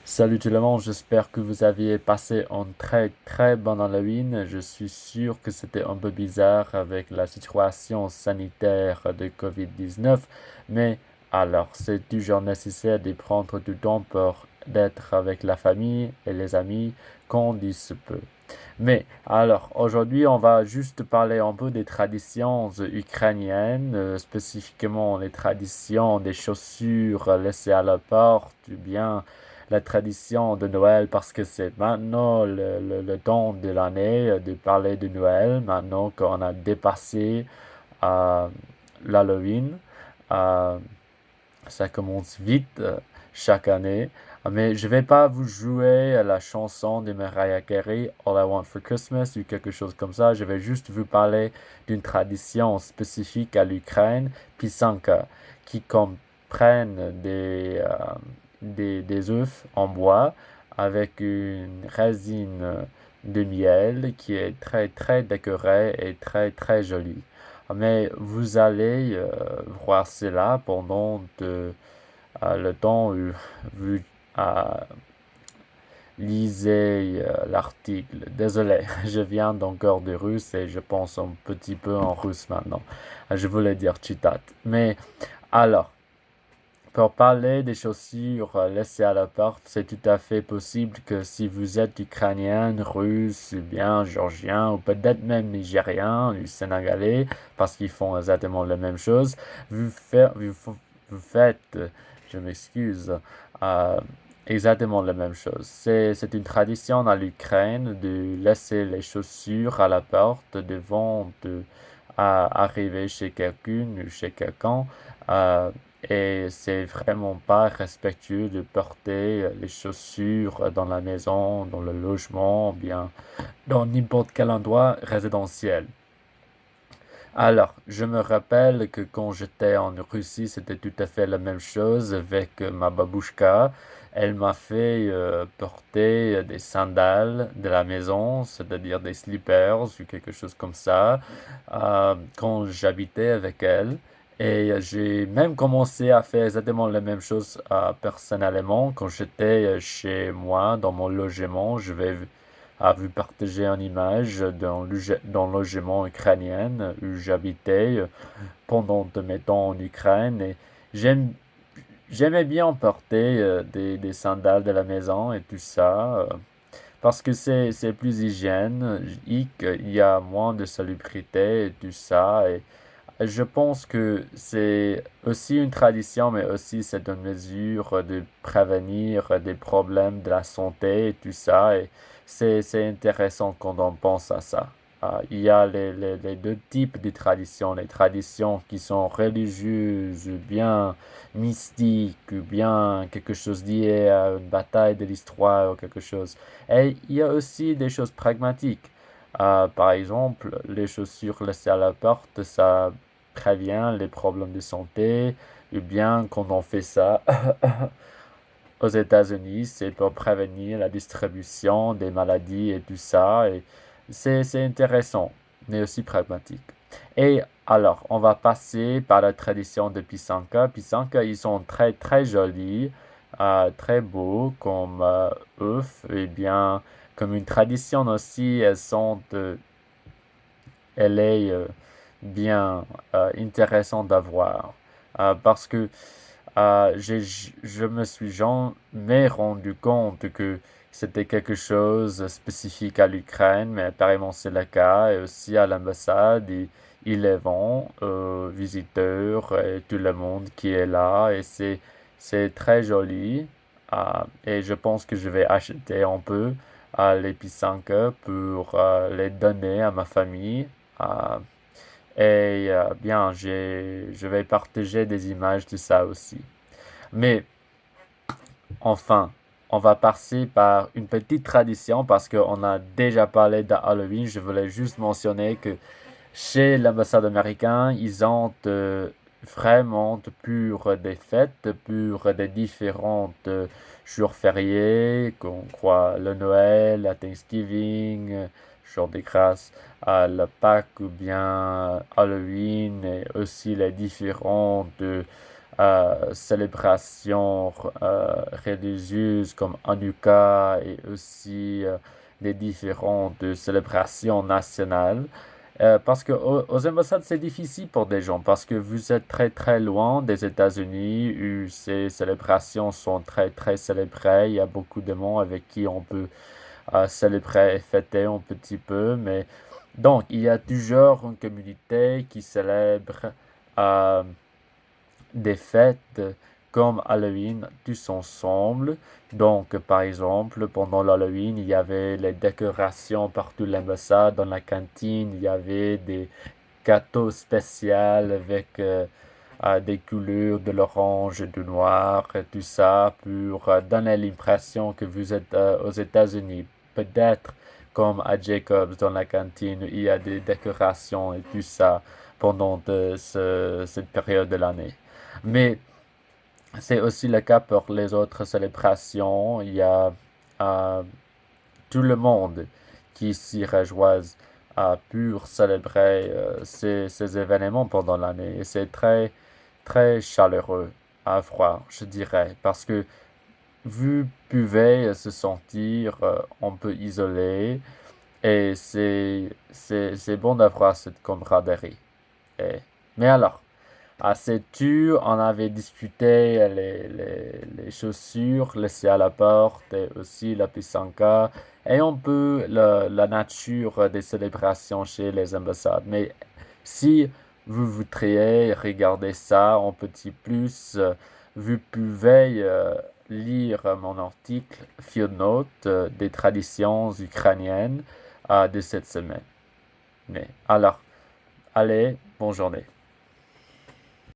Salut tout le monde, j'espère que vous aviez passé un très très bon Halloween. Je suis sûr que c'était un peu bizarre avec la situation sanitaire de Covid-19, mais alors c'est toujours nécessaire de prendre du temps pour d'être avec la famille et les amis quand il se peut. Mais alors, aujourd'hui, on va juste parler un peu des traditions ukrainiennes, spécifiquement les traditions des chaussures laissées à la porte, ou bien la tradition de Noël, parce que c'est maintenant le temps de l'année de parler de Noël, maintenant qu'on a dépassé euh, l'Halloween. Euh, Ça commence vite chaque année. Mais je vais pas vous jouer la chanson de Mariah Carey, All I Want for Christmas ou quelque chose comme ça. Je vais juste vous parler d'une tradition spécifique à l'Ukraine, Pisanka, qui comprennent des œufs en bois avec une résine de miel qui est très très décorée et très très jolie. Mais vous allez voir cela pendant le temps où vous euh, lisez l'article. Désolé, je viens d'encore de russe et je pense un petit peu en russe maintenant. Je voulais dire chitat. Mais alors, pour parler des chaussures laissées à la porte, c'est tout à fait possible que si vous êtes ukrainien, russe, ou bien géorgien, ou peut-être même nigérien, ou sénégalais, parce qu'ils font exactement la même chose, vous faites, je m'excuse, euh, exactement la même chose. C'est une tradition dans l'Ukraine de laisser les chaussures à la porte devant arriver chez quelqu'un ou chez quelqu'un. Euh, et c'est vraiment pas respectueux de porter les chaussures dans la maison, dans le logement, bien dans n'importe quel endroit résidentiel. Alors, je me rappelle que quand j'étais en Russie, c'était tout à fait la même chose avec ma babouchka. Elle m'a fait porter des sandales de la maison, c'est-à-dire des slippers ou quelque chose comme ça, quand j'habitais avec elle. Et j'ai même commencé à faire exactement la même chose personnellement quand j'étais chez moi dans mon logement. Je vais a vu partager une image d'un logement ukrainien où j'habitais pendant de mes temps en Ukraine et j'aime, j'aimais bien porter des sandales de la maison et tout ça parce que c'est plus hygiénique, il y a moins de salubrité et tout ça et je pense que c'est aussi une tradition, mais aussi c'est une mesure de prévenir des problèmes de la santé et tout ça. Et c'est intéressant quand on pense à ça. Il y a les deux types de traditions. Les traditions qui sont religieuses, ou bien mystiques, ou bien quelque chose lié à une bataille de l'histoire ou quelque chose. Et il y a aussi des choses pragmatiques. Par exemple, les chaussures laissées à la porte, ça prévient les problèmes de santé, ou bien quand on fait ça aux États-Unis, c'est pour prévenir la distribution des maladies et tout ça. Et c'est intéressant, mais aussi pragmatique. Et alors, on va passer par la tradition de Pisanka. Pisanka, ils sont très très jolis, très beaux comme œufs, et bien comme une tradition aussi, elle est bien intéressante à voir. Parce que je me suis jamais rendu compte que c'était quelque chose de spécifique à l'Ukraine, mais apparemment c'est le cas, et aussi à l'ambassade, ils les vendent aux visiteurs et tout le monde qui est là, et c'est très joli. Et je pense que je vais acheter un peu les pisanka pour les donner à ma famille. Euh, bien, je vais partager des images de ça aussi. Mais enfin, on va passer par une petite tradition parce qu'on a déjà parlé de Halloween. Je voulais juste mentionner que chez l'ambassade américaine, ils ont vraiment pour des fêtes, pour des différentes jours fériés, qu'on croit le Noël, la Thanksgiving, jour des grâces, à la Pâques ou bien Halloween, et aussi les différentes célébrations religieuses comme Hanouka et aussi des différentes célébrations nationales. Parce que aux ambassades, c'est difficile pour des gens, parce que vous êtes très très loin des États-Unis, où ces célébrations sont très très célébrées. Il y a beaucoup de monde avec qui on peut célébrer et fêter un petit peu. Mais donc, il y a toujours une communauté qui célèbre euh, des fêtes comme Halloween tous ensemble. Donc, par exemple, pendant l'Halloween, il y avait les décorations partout l'ambassade, dans la cantine, il y avait des gâteaux spéciaux avec des couleurs de l'orange, du noir, et tout ça pour donner l'impression que vous êtes aux États-Unis. Peut-être comme à Jacob's dans la cantine, il y a des décorations et tout ça pendant cette période de l'année. Mais c'est aussi le cas pour les autres célébrations. Il y a euh, tout le monde qui s'y réjouit pour célébrer ces événements pendant l'année. Et c'est très, très chaleureux, à froid, je dirais, parce que vous pouvez se sentir un peu isolé et c'est bon d'avoir cette camaraderie. Et- mais alors, à cette tour, on avait discuté les chaussures laissées à la porte et aussi la pisanka et un peu la nature des célébrations chez les ambassades. Mais si vous voudriez regarder ça un petit plus, vous pouvez lire mon article Field Note des traditions ukrainiennes de cette semaine. Mais alors, allez, bonne journée.